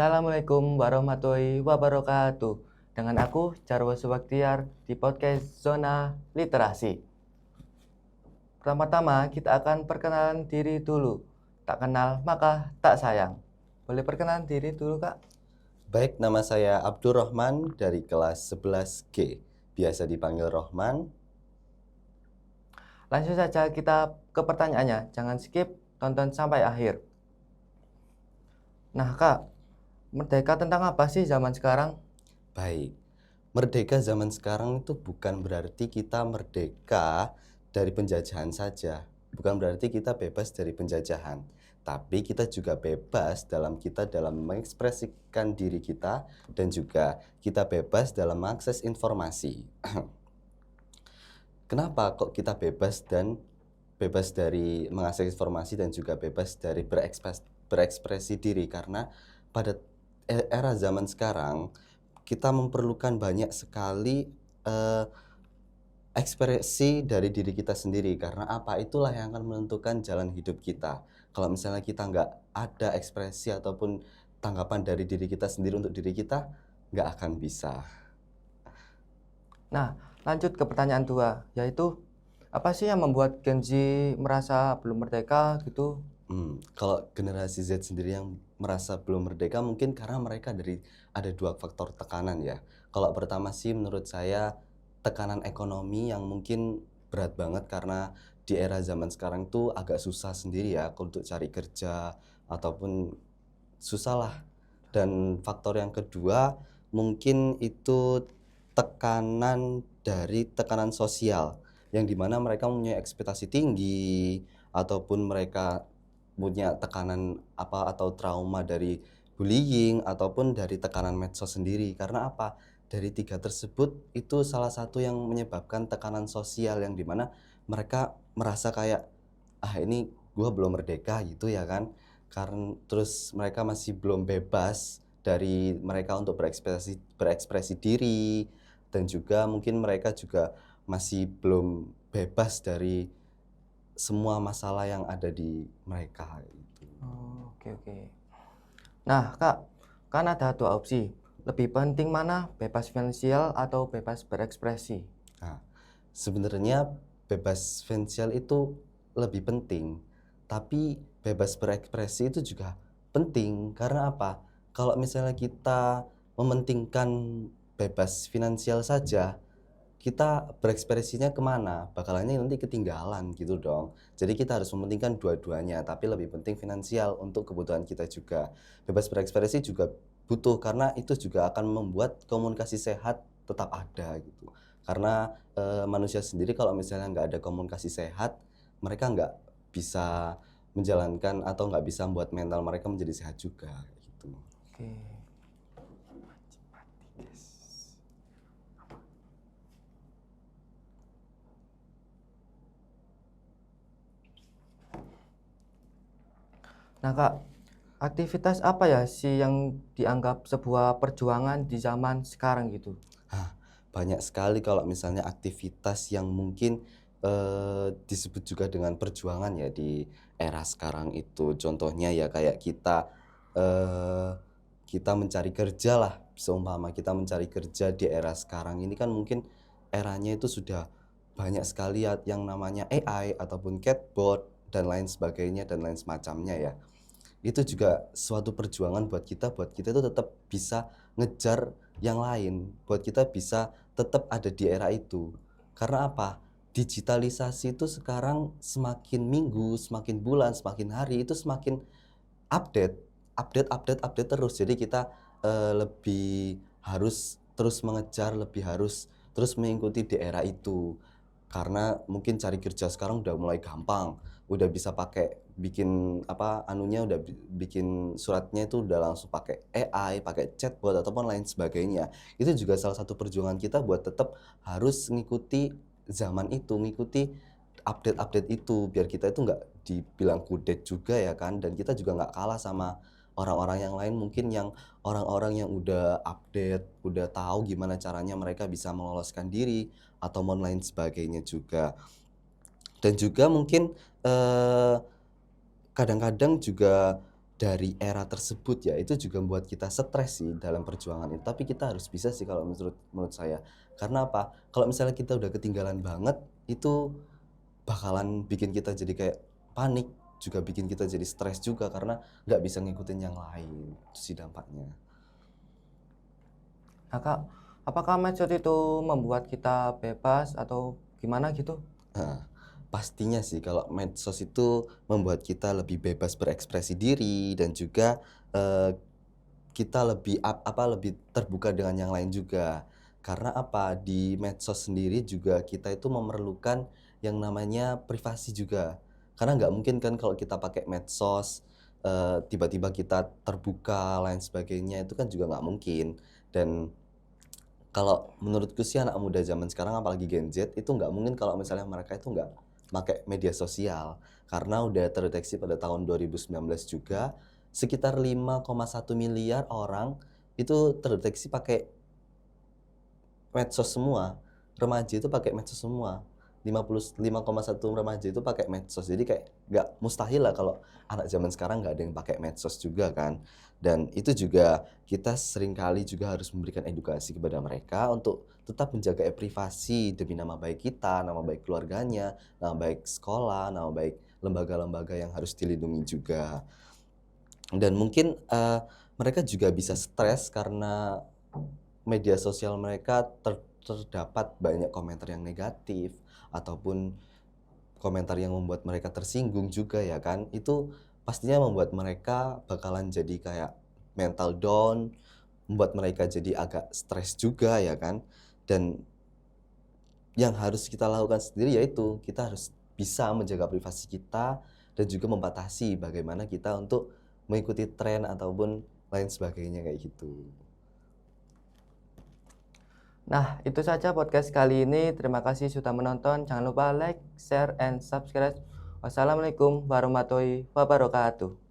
Assalamualaikum warahmatullahi wabarakatuh. Dengan aku, Jarwo Subaktiar, di podcast Zona Literasi. Pertama-tama, kita akan perkenalan diri dulu. Tak kenal, maka tak sayang. Boleh perkenalan diri dulu, Kak? Baik, nama saya Abdurrahman dari kelas 11G. Biasa dipanggil Rohman. Langsung saja kita ke pertanyaannya. Jangan skip, tonton sampai akhir. Nah, Kak, merdeka tentang apa sih zaman sekarang? Baik, merdeka zaman sekarang itu bukan berarti kita merdeka dari penjajahan saja. Bukan berarti kita bebas dari penjajahan. Tapi kita juga bebas dalam mengekspresikan diri kita dan juga kita bebas dalam mengakses informasi. Kenapa kok kita bebas dari mengakses informasi dan juga bebas dari berekspresi diri? Karena pada era zaman sekarang kita memerlukan banyak sekali ekspresi dari diri kita sendiri. Karena apa? Itulah yang akan menentukan jalan hidup kita. Kalau misalnya kita nggak ada ekspresi ataupun tanggapan dari diri kita sendiri untuk diri kita, nggak akan bisa. Nah, lanjut ke pertanyaan 2, yaitu apa sih yang membuat Gen Z merasa belum merdeka gitu? Kalau generasi Z sendiri yang merasa belum merdeka mungkin karena mereka ada dua faktor tekanan ya. Kalau pertama sih menurut saya tekanan ekonomi yang mungkin berat banget karena di era zaman sekarang tuh agak susah sendiri ya untuk cari kerja ataupun susah lah. Dan faktor yang kedua mungkin itu tekanan sosial yang dimana mereka mempunyai ekspektasi tinggi ataupun mereka punya tekanan atau trauma dari bullying ataupun dari tekanan medsos sendiri. Karena apa? Dari tiga tersebut itu salah satu yang menyebabkan tekanan sosial yang dimana mereka merasa kayak ini gua belum merdeka gitu ya kan. Karena terus mereka masih belum bebas dari mereka untuk berekspresi diri dan juga mungkin mereka juga masih belum bebas dari semua masalah yang ada di mereka itu. Oh, oke. Nah, Kak, kan ada dua opsi. Lebih penting mana, bebas finansial atau bebas berekspresi? Nah, sebenarnya bebas finansial itu lebih penting, tapi bebas berekspresi itu juga penting. Karena apa? Kalau misalnya kita mementingkan bebas finansial saja, kita berekspresinya kemana? Bakalannya nanti ketinggalan gitu dong. Jadi kita harus mementingkan dua-duanya, tapi lebih penting finansial untuk kebutuhan kita juga. Bebas berekspresi juga butuh karena itu juga akan membuat komunikasi sehat tetap ada gitu. Karena manusia sendiri kalau misalnya nggak ada komunikasi sehat, mereka nggak bisa menjalankan atau nggak bisa membuat mental mereka menjadi sehat juga gitu. Oke. Nah, Kak, aktivitas apa ya sih yang dianggap sebuah perjuangan di zaman sekarang gitu? Banyak sekali kalau misalnya aktivitas yang mungkin disebut juga dengan perjuangan ya di era sekarang itu. Contohnya ya kayak eh, kita mencari kerja lah, seumpama kita mencari kerja di era sekarang ini kan mungkin eranya itu sudah banyak sekali yang namanya AI ataupun chatbot dan lain sebagainya dan lain semacamnya ya. Itu juga suatu perjuangan buat kita itu tetap bisa ngejar yang lain, buat kita bisa tetap ada di era itu. Karena apa? Digitalisasi itu sekarang semakin minggu, semakin bulan, semakin hari itu semakin update, update terus. Jadi kita lebih harus terus mengejar, lebih harus terus mengikuti di era itu. Karena mungkin cari kerja sekarang udah mulai gampang, udah bisa pakai bikin bikin suratnya itu udah langsung pakai AI, pakai chatbot ataupun lain sebagainya. Itu juga salah satu perjuangan kita buat tetap harus ngikuti zaman itu, ngikuti update-update itu biar kita itu nggak dibilang kudet juga ya kan, dan kita juga nggak kalah sama orang-orang yang lain mungkin yang orang-orang yang udah update, udah tahu gimana caranya mereka bisa meloloskan diri atau lain sebagainya juga. Dan juga mungkin kadang-kadang juga dari era tersebut ya, itu juga membuat kita stres sih dalam perjuangan itu. Tapi kita harus bisa sih kalau menurut saya. Karena apa? Kalau misalnya kita udah ketinggalan banget, itu bakalan bikin kita jadi kayak panik, juga bikin kita jadi stres juga karena nggak bisa ngikutin yang lain. Itu sih dampaknya. Nah Kak, apakah medsos itu membuat kita bebas atau gimana gitu? Heeh. Pastinya sih kalau medsos itu membuat kita lebih bebas berekspresi diri dan juga, eee, kita lebih terbuka dengan yang lain juga. Karena apa, di medsos sendiri juga kita itu memerlukan yang namanya privasi juga. Karena nggak mungkin kan kalau kita pakai medsos, tiba-tiba kita terbuka, lain sebagainya, itu kan juga nggak mungkin. Dan kalau menurutku sih anak muda zaman sekarang apalagi Gen Z itu nggak mungkin kalau misalnya mereka itu nggak pakai media sosial. Karena udah terdeteksi pada tahun 2019 juga sekitar 5,1 miliar orang itu terdeteksi pakai medsos semua. Remaja itu pakai medsos semua. 55,1 remaja itu pakai medsos. Jadi kayak nggak mustahil lah kalau anak zaman sekarang nggak ada yang pakai medsos juga kan. Dan itu juga kita seringkali juga harus memberikan edukasi kepada mereka untuk tetap menjaga privasi demi nama baik kita, nama baik keluarganya, nama baik sekolah, nama baik lembaga-lembaga yang harus dilindungi juga. Dan mungkin, mereka juga bisa stres karena media sosial mereka terdapat banyak komentar yang negatif, ataupun komentar yang membuat mereka tersinggung juga ya kan. Itu pastinya membuat mereka bakalan jadi kayak mental down, membuat mereka jadi agak stres juga ya kan. Dan yang harus kita lakukan sendiri yaitu kita harus bisa menjaga privasi kita dan juga membatasi bagaimana kita untuk mengikuti tren ataupun lain sebagainya kayak gitu. Nah, itu saja podcast kali ini. Terima kasih sudah menonton. Jangan lupa like, share, and subscribe. Wassalamualaikum warahmatullahi wabarakatuh.